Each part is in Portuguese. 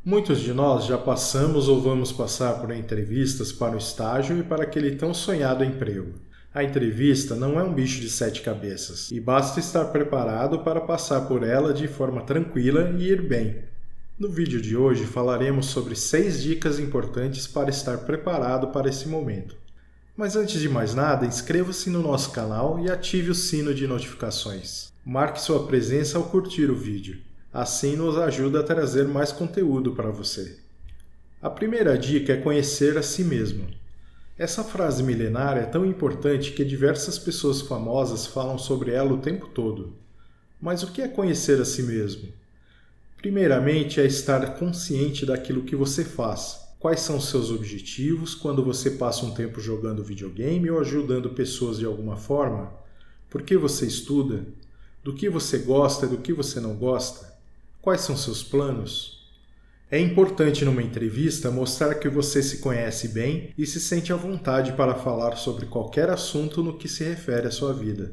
Muitos de nós já passamos ou vamos passar por entrevistas para o estágio e para aquele tão sonhado emprego. A entrevista não é um bicho de 7 cabeças e basta estar preparado para passar por ela de forma tranquila e ir bem. No vídeo de hoje falaremos sobre 6 dicas importantes para estar preparado para esse momento. Mas antes de mais nada, inscreva-se no nosso canal e ative o sino de notificações. Marque sua presença ao curtir o vídeo. Assim nos ajuda a trazer mais conteúdo para você. A primeira dica é conhecer a si mesmo. Essa frase milenar é tão importante que diversas pessoas famosas falam sobre ela o tempo todo. Mas o que é conhecer a si mesmo? Primeiramente é estar consciente daquilo que você faz. Quais são os seus objetivos quando você passa um tempo jogando videogame ou ajudando pessoas de alguma forma? Por que você estuda? Do que você gosta e do que você não gosta? Quais são seus planos? É importante numa entrevista mostrar que você se conhece bem e se sente à vontade para falar sobre qualquer assunto no que se refere à sua vida.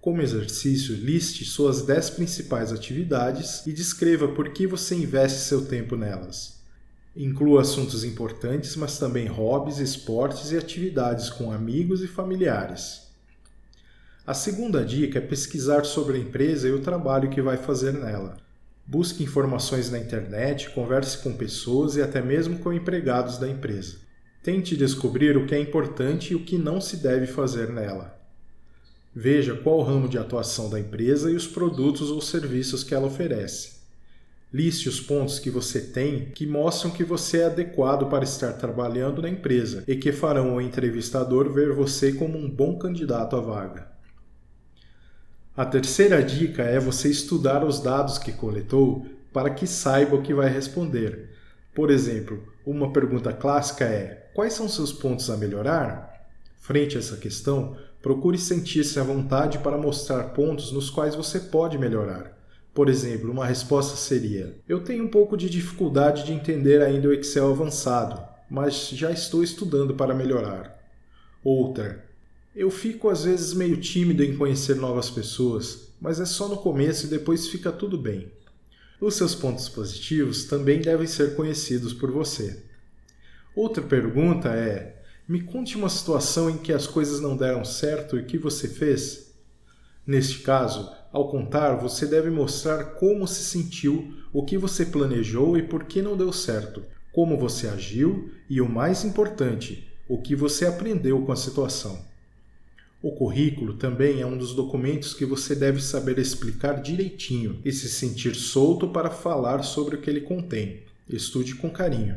Como exercício, liste suas 10 principais atividades e descreva por que você investe seu tempo nelas. Inclua assuntos importantes, mas também hobbies, esportes e atividades com amigos e familiares. A segunda dica é pesquisar sobre a empresa e o trabalho que vai fazer nela. Busque informações na internet, converse com pessoas e até mesmo com empregados da empresa. Tente descobrir o que é importante e o que não se deve fazer nela. Veja qual o ramo de atuação da empresa e os produtos ou serviços que ela oferece. Liste os pontos que você tem que mostram que você é adequado para estar trabalhando na empresa e que farão o entrevistador ver você como um bom candidato à vaga. A terceira dica é você estudar os dados que coletou para que saiba o que vai responder. Por exemplo, uma pergunta clássica é: quais são seus pontos a melhorar? Frente a essa questão, procure sentir-se à vontade para mostrar pontos nos quais você pode melhorar. Por exemplo, uma resposta seria: eu tenho um pouco de dificuldade de entender ainda o Excel avançado, mas já estou estudando para melhorar. Outra: eu fico às vezes meio tímido em conhecer novas pessoas, mas é só no começo e depois fica tudo bem. Os seus pontos positivos também devem ser conhecidos por você. Outra pergunta é: me conte uma situação em que as coisas não deram certo e o que você fez. Neste caso, ao contar, você deve mostrar como se sentiu, o que você planejou e por que não deu certo, como você agiu e, o mais importante, o que você aprendeu com a situação. O currículo também é um dos documentos que você deve saber explicar direitinho e se sentir solto para falar sobre o que ele contém. Estude com carinho.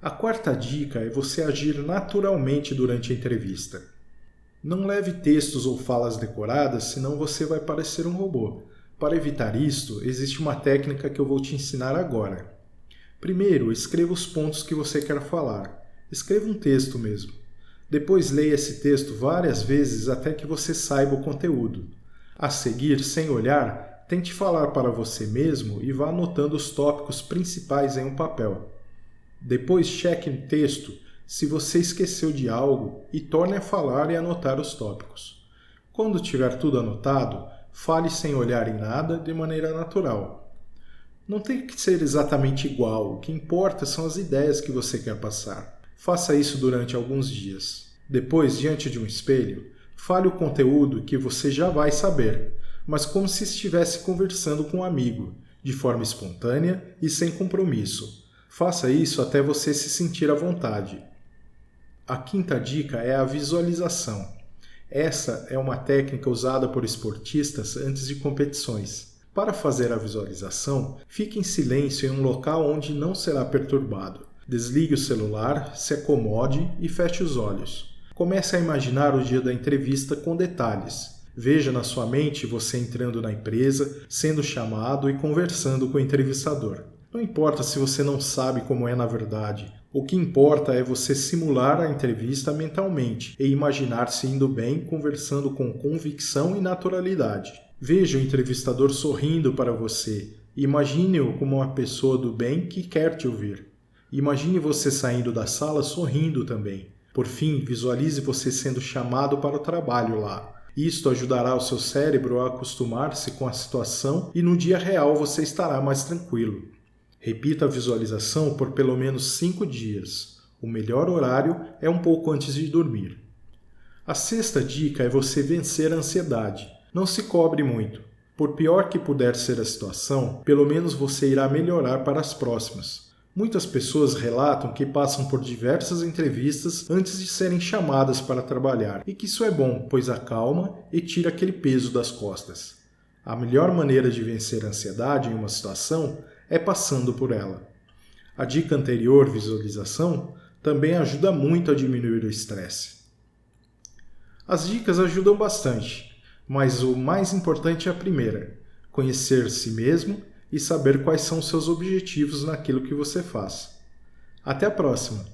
A quarta dica é você agir naturalmente durante a entrevista. Não leve textos ou falas decoradas, senão você vai parecer um robô. Para evitar isto, existe uma técnica que eu vou te ensinar agora. Primeiro, escreva os pontos que você quer falar. Escreva um texto mesmo. Depois leia esse texto várias vezes até que você saiba o conteúdo. A seguir, sem olhar, tente falar para você mesmo e vá anotando os tópicos principais em um papel. Depois cheque no texto se você esqueceu de algo e torne a falar e anotar os tópicos. Quando tiver tudo anotado, fale sem olhar em nada de maneira natural. Não tem que ser exatamente igual, o que importa são as ideias que você quer passar. Faça isso durante alguns dias. Depois, diante de um espelho, fale o conteúdo que você já vai saber, mas como se estivesse conversando com um amigo, de forma espontânea e sem compromisso. Faça isso até você se sentir à vontade. A quinta dica é a visualização. Essa é uma técnica usada por esportistas antes de competições. Para fazer a visualização, fique em silêncio em um local onde não será perturbado. Desligue o celular, se acomode e feche os olhos. Comece a imaginar o dia da entrevista com detalhes. Veja na sua mente você entrando na empresa, sendo chamado e conversando com o entrevistador. Não importa se você não sabe como é na verdade. O que importa é você simular a entrevista mentalmente e imaginar-se indo bem, conversando com convicção e naturalidade. Veja o entrevistador sorrindo para você. Imagine-o como uma pessoa do bem que quer te ouvir. Imagine você saindo da sala sorrindo também. Por fim, visualize você sendo chamado para o trabalho lá. Isto ajudará o seu cérebro a acostumar-se com a situação e no dia real você estará mais tranquilo. Repita a visualização por pelo menos 5 dias. O melhor horário é um pouco antes de dormir. A sexta dica é você vencer a ansiedade. Não se cobre muito. Por pior que puder ser a situação, pelo menos você irá melhorar para as próximas. Muitas pessoas relatam que passam por diversas entrevistas antes de serem chamadas para trabalhar e que isso é bom, pois acalma e tira aquele peso das costas. A melhor maneira de vencer a ansiedade em uma situação é passando por ela. A dica anterior, visualização, também ajuda muito a diminuir o estresse. As dicas ajudam bastante, mas o mais importante é a primeira: conhecer si mesmo e saber quais são seus objetivos naquilo que você faz. Até a próxima!